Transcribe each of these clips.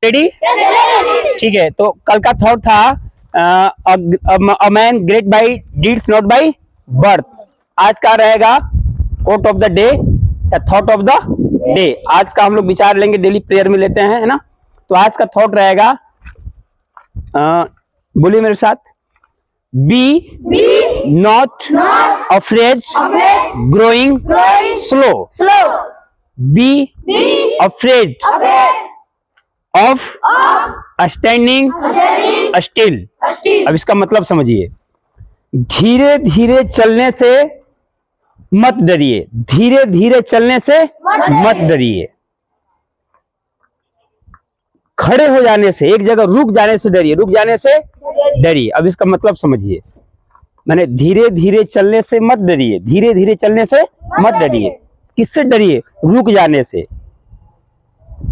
Ready? ठीक है, तो कल का थॉट था a man great by deeds not by birth. आज का रहेगा कोट ऑफ द डे या थॉट ऑफ द डे। आज का हम लोग विचार लेंगे, डेली प्रेयर में लेते हैं, है ना। तो आज का थॉट रहेगा, बोलिए मेरे साथ, be not afraid growing slow. Be afraid of standing still. अब इसका मतलब समझिए, धीरे धीरे चलने से मत डरिए, धीरे धीरे चलने से मत डरिए, खड़े हो जाने से, एक जगह रुक जाने से डरिए, रुक जाने से डरिए। अब इसका मतलब समझिए, मैंने धीरे धीरे चलने से मत डरिए, धीरे धीरे चलने से मत डरिए। किससे डरिए? रुक जाने से,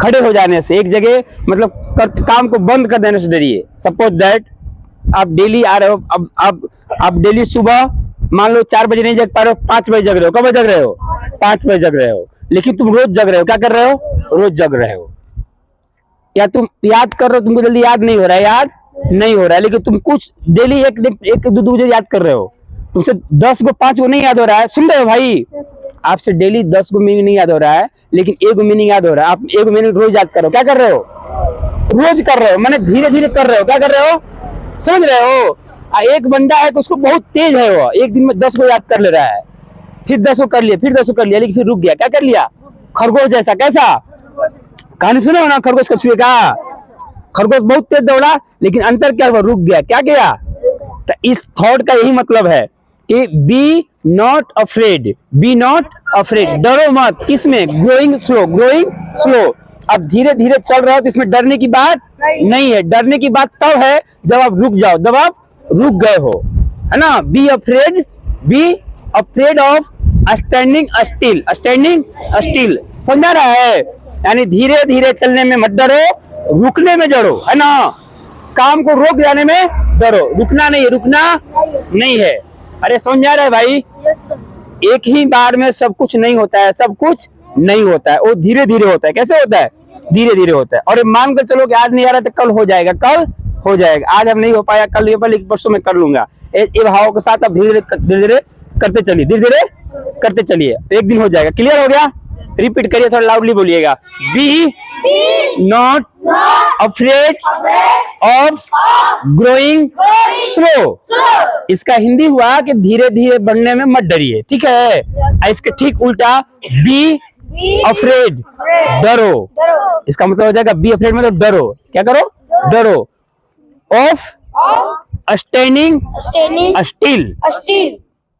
खड़े हो जाने से, एक जगह मतलब काम को बंद कर देने से डरिए। सपोज दैट आप डेली आ रहे हो, अब आप डेली सुबह मान लो 4 बजे नहीं जग पा रहे हो, 5 बजे जग रहे हो। कब जग रहे हो? 5 बजे जग रहे हो, लेकिन तुम रोज जग रहे हो। क्या कर रहे हो? रोज जग रहे हो। या तुम याद कर रहे हो, तुमको जल्दी याद नहीं हो रहा है, याद नहीं हो रहा है, लेकिन तुम कुछ डेली एक दो बजे याद कर रहे हो। तुमसे 10 को 5 को नहीं याद हो रहा है। सुन रहे हो भाई? आपसे डेली 10 को मीनिंग नहीं याद हो रहा है, लेकिन 1 मीनिंग याद हो रहा है। आप 1 मीनिंग रोज याद करो। क्या कर रहे हो? रोज कर रहे हो, मैंने धीरे धीरे कर रहे हो। क्या कर रहे हो? समझ रहे हो? एक बंदा है तो उसको बहुत तेज है, वो एक दिन में 10 को याद कर ले रहा है, फिर 10 को कर लिया, फिर 10 को कर लिया, लेकिन फिर रुक गया। क्या कर लिया? खरगोश जैसा। कैसा? कहानी सुने हो ना, खरगोश कछुए का। खरगोश बहुत तेज दौड़ा, लेकिन अंतर क्या हुआ? रुक गया। क्या गया? तो इस थॉट का यही मतलब है कि be not afraid, be not afraid, डरो मत। किसमें? Growing slow, growing slow. अब धीरे धीरे चल रहा हो तो इसमें डरने की बात नहीं है। डरने की बात तब है जब आप रुक जाओ, जब आप रुक गए हो, है ना। B afraid of standing still, standing still. समझा रहा है? यानी धीरे धीरे चलने में मत डरो, रुकने में डरो, है ना। काम को रोक जाने में डरो, रुकना नहीं, रुकना नहीं है। अरे समझ आ रहा है भाई? एक ही बार में सब कुछ नहीं होता है, सब कुछ नहीं होता है, वो धीरे धीरे होता है। कैसे होता है? धीरे धीरे होता है। और मान कर चलो कि आज नहीं आ रहा तो कल हो जाएगा, कल हो जाएगा। आज हम नहीं हो पाया, कल नहीं हो पाया, लेकिन परसों में कर लूंगा। ये भावों के साथ आप धीरे धीरे करते चलिए, धीरे धीरे करते चलिए, एक दिन हो जाएगा। क्लियर हो गया? रिपीट करिए, थोड़ा लाउडली बोलिएगा। Be not afraid of growing slow. इसका हिंदी हुआ कि धीरे धीरे बढ़ने में मत डरिए। ठीक है? इसके ठीक उल्टा, बी अफ्रेड, डरो। इसका मतलब हो जाएगा बी अफ्रेड मतलब डरो। क्या करो? डरो। ऑफ स्टैंडिंग स्टिल,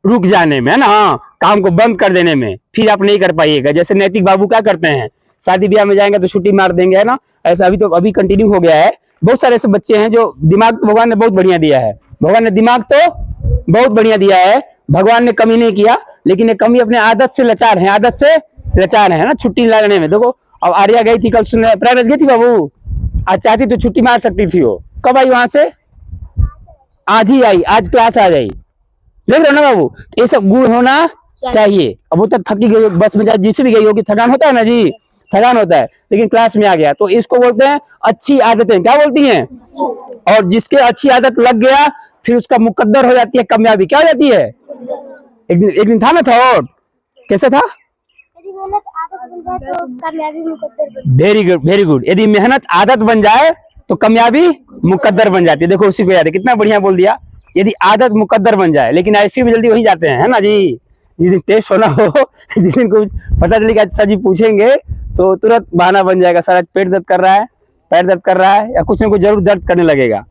रुक जाने में, है ना। हाँ, काम को बंद कर देने में फिर आप नहीं कर पाइएगा। जैसे नैतिक बाबू क्या करते हैं, शादी ब्याह में जाएंगे तो छुट्टी मार देंगे, है ना। ऐसा अभी कंटिन्यू हो गया है। बहुत सारे ऐसे बच्चे हैं जो दिमाग तो भगवान ने बहुत बढ़िया दिया है, भगवान ने दिमाग तो बहुत बढ़िया दिया है, भगवान ने कमी नहीं किया, लेकिन ये कमी अपने आदत से लाचार है, आदत से लाचार है ना, छुट्टी लगाने में। देखो अब आर्या गई थी कल, सुनने प्राइवेट गई थी बाबू, आज चाहती तो छुट्टी मार सकती थी। वो कब आई वहां से? आज ही आई, आज क्लास आ गई। देख रहे हो ना बाबू, ये सब गुण होना चाहिए। अब वो तक थकी गई, बस में जाए जिस भी गई होगी, थकान होता है ना जी, थकान होता है, लेकिन क्लास में आ गया तो इसको बोलते हैं अच्छी आदतें। क्या बोलती हैं? और जिसके अच्छी आदत लग गया फिर उसका मुकद्दर हो जाती है कामयाबी। क्या हो जाती है? एक दिन था ना थॉट, कैसे था? Very good, very good. यदि मेहनत आदत बन जाए तो कामयाबी मुकद्दर बन जाती है। देखो उसी को याद है, कितना बढ़िया बोल दिया। यदि आदत मुकद्दर बन जाए, लेकिन ऐसी भी जल्दी वही जाते हैं, है ना जी। जिस दिन टेस्ट होना हो, जिस दिन कुछ पता चले कि अच्छा जी पूछेंगे, तो तुरंत बहाना बन जाएगा, सारा पेट दर्द कर रहा है, पैर दर्द कर रहा है, या कुछ ना कुछ जरूर दर्द करने लगेगा।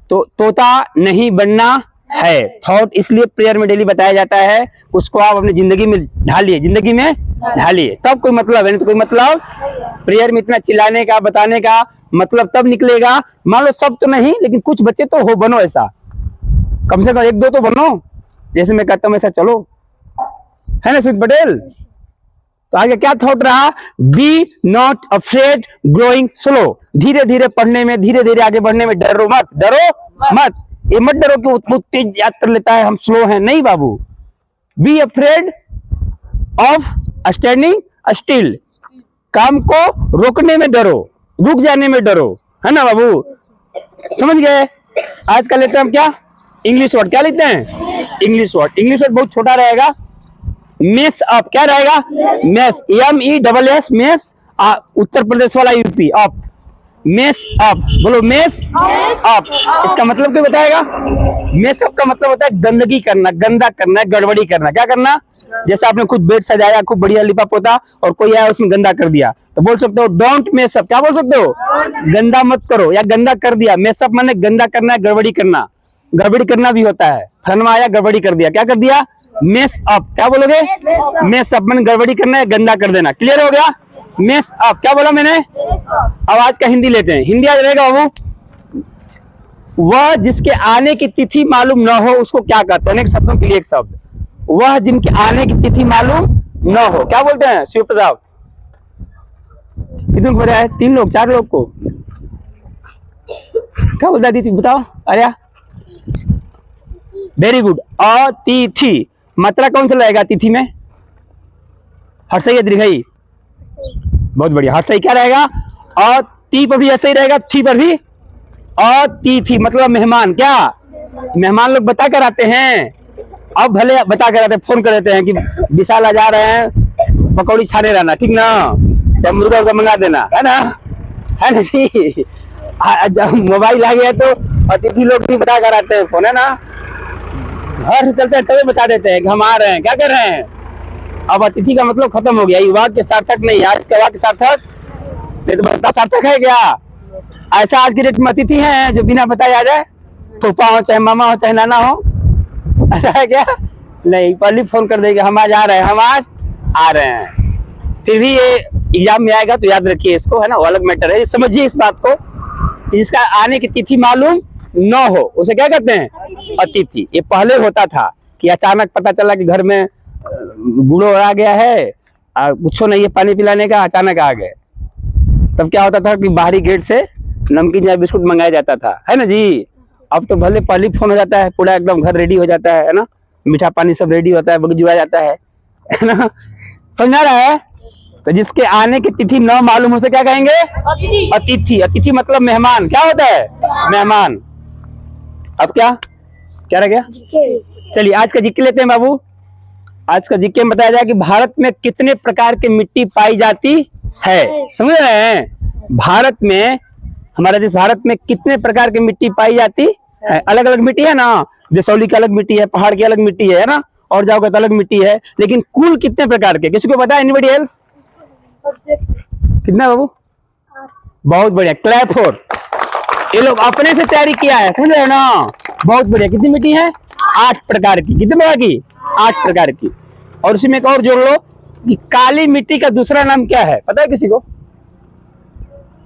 तो तोता नहीं बनना है। थॉट इसलिए प्रेयर में डेली बताया जाता है, उसको आप अपनी जिंदगी में ढालिए, जिंदगी में ढालिए, तब कोई मतलब है, नहीं तो कोई मतलब। प्रेयर में इतना चिल्लाने का, बताने का मतलब तब निकलेगा। मान लो सब तो नहीं, लेकिन कुछ बच्चे तो हो, बनो ऐसा, कम से कम 1-2 तो बनो, जैसे मैं कहता हूँ ऐसा चलो, है ना सुमित पटेल। तो आगे क्या थॉट रहा? Be not afraid growing slow, धीरे धीरे पढ़ने में, धीरे धीरे आगे बढ़ने में डरो मत, डरो मत। ये मत डरो कि वो तेज याद कर लेता है, हम स्लो हैं, नहीं बाबू। Be afraid of standing still, काम को रोकने में डरो, रुक जाने में डरो, है ना बाबू, समझ गए। आज का लेते हैं हम क्या, इंग्लिश वर्ड। क्या लिखते हैं, इंग्लिश वर्ड। इंग्लिश वर्ड बहुत छोटा रहेगा, मेस अप। क्या रहेगा, mess, MESS, mess, Uttar Pradesh वाला यूपी, अप, मेस अप, बोलो मेस अप। इसका मतलब क्या बताएगा, मेस अप का मतलब होता है गंदगी करना, गंदा करना, गड़बड़ी करना। क्या करना, जैसे आपने खुद बेड सजाया, खूब बढ़िया लिपा पोता, और कोई आया उसमें गंदा कर दिया, तो बोल सकते हो डोंट मेस अप। क्या बोल सकते हो, गंदा मत करो, या गंदा कर दिया। मेस अप माने गंदा करना, गड़बड़ी करना। गड़बड़ी करना भी होता है, फनमा आया गड़बड़ी कर दिया, क्या कर दिया, मेस अप। क्या बोलोगे, मेस अप माने गड़बड़ी करना है, गंदा कर देना। क्लियर हो गया, मेस अप। क्या बोला मैंने। अब आज का हिंदी लेते हैं। हिंदी आज रहेगा बाबू, वह जिसके आने की तिथि मालूम न हो उसको क्या कहते हैं। अनेक शब्दों के लिए एक शब्द, वह जिनके आने की तिथि मालूम न हो, क्या बोलते हैं शिव प्रताप। कितने को बताया, 3 लोग 4 लोग को, क्या बोलता है दीदी बताओ। अरे वेरी गुड, अतिथि। मात्रा कौन सा लगेगा तिथि में, हर्षई या दीर्घई, बहुत बढ़िया, हर्षई क्या रहेगा, अति पर भी ऐसा ही रहेगा, थी पर भी अतिथि, मतलब मेहमान। क्या, मेहमान लोग बता कर आते हैं, अब भले बता कर आते हैं, फोन कर देते हैं कि विशाल आ जा रहे हैं, पकौड़ी छाने रहना, ठीक ना, चाहे मुर्गा उर्गा मंगा देना, है ना जी। जब मोबाइल आ गया तो अतिथि लोग भी बता कर आते हैं फोन, है ना, घर से चलते हैं तभी बता देते हैं कि हम आ रहे हैं, क्या कर रहे हैं। अब अतिथि का मतलब खत्म हो गया, ये वाक्य सार्थक नहीं। आज का वाक्य सार्थक नहीं तो बता सार्थक है क्या। ऐसा आज की डेट में अतिथि हैं जो बिना बताए आ जाए, फूफा हो चाहे मामा हो चाहे नाना हो, ऐसा है क्या, नहीं, पहले फोन कर देंगे हम आज आ रहे हैं, हम आज आ रहे हैं। फिर भी ये एग्जाम में आएगा तो याद रखिए इसको, है ना, वो अलग मैटर है। समझिए इस बात को, जिसका आने की तिथि मालूम न हो उसे क्या कहते हैं, अतिथि। ये पहले होता था कि अचानक पता चला कि घर में बूढ़ो आ गया है, कुछ नहीं है पानी पिलाने का, अचानक आ गए, तब क्या होता था कि बाहरी गेट से नमकीन या बिस्कुट मंगाया जाता था, है ना जी। अब तो भले पहले फोन हो जाता है, पूरा एकदम घर रेडी हो जाता है ना, मीठा पानी सब रेडी होता है, बगजुआ जाता है ना, समझा रहा है। तो जिसके आने की तिथि न मालूम उसे क्या कहेंगे, अतिथि। अतिथि मतलब मेहमान। क्या होता है, मेहमान। अब क्या क्या रह गया, चलिए आज का जीके लेते हैं बाबू। आज का जीके में बताया जाए कि भारत में कितने प्रकार की मिट्टी पाई जाती है, समझ रहे हैं। भारत में, हमारा देश भारत में कितने प्रकार की मिट्टी पाई जाती है। अलग अलग मिट्टी है ना, जसौली की अलग मिट्टी है, पहाड़ की अलग मिट्टी है ना, और जाओगे तो अलग मिट्टी है, लेकिन कुल कितने प्रकार के, किसी को पता है, एनीबॉडी एल्स। कितना बाबू, बहुत बढ़िया, क्लैप फॉर। ये लोग अपने से तैयारी किया है, समझ रहे हो ना, बहुत बढ़िया। कितनी मिट्टी है, 8 प्रकार की। कितने प्रकार की, 8 प्रकार की। और उसी में एक और जोड़ लो कि काली मिट्टी का दूसरा नाम क्या है, पता है किसी को।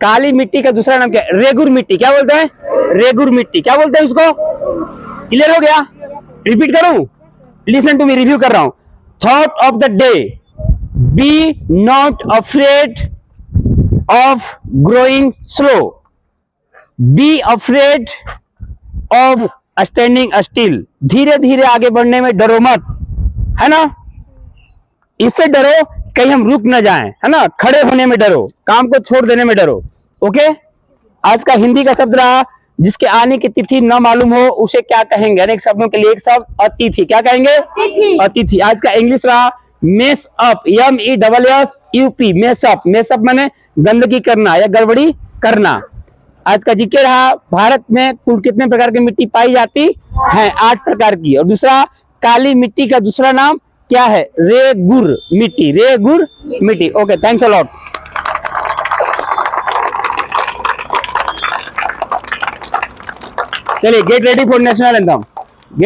काली मिट्टी का दूसरा नाम क्या है, रेगुर मिट्टी। क्या बोलते हैं, रेगुर मिट्टी। क्या बोलते हैं उसको, क्लियर हो गया। रिपीट करूं, लिसन टू मी, रिव्यू कर रहा हूं। Thought of the day, be not afraid of growing slow, be afraid of standing still. धीरे धीरे आगे बढ़ने में डरो मत, है ना, इससे डरो कहीं हम रुक न जाएं, है ना, खड़े होने में डरो, काम को छोड़ देने में डरो। ओके, आज का हिंदी का शब्द रहा, जिसके आने की तिथि न मालूम हो उसे क्या कहेंगे। अनेक शब्दों के लिए एक शब्द अतिथि। क्या कहेंगे, अतिथि। आज का इंग्लिश रहा mess up, MESSUP, mess up. Mess up माने गंदगी करना या गड़बड़ी करना। आज का जीके रहा, भारत में कुल कितने प्रकार की मिट्टी पाई जाती है, 8 प्रकार की। और दूसरा, काली मिट्टी का दूसरा नाम क्या है, रेगुर मिट्टी, रेगुर मिट्टी। Okay, thanks a lot. चलिए, get ready for national anthem.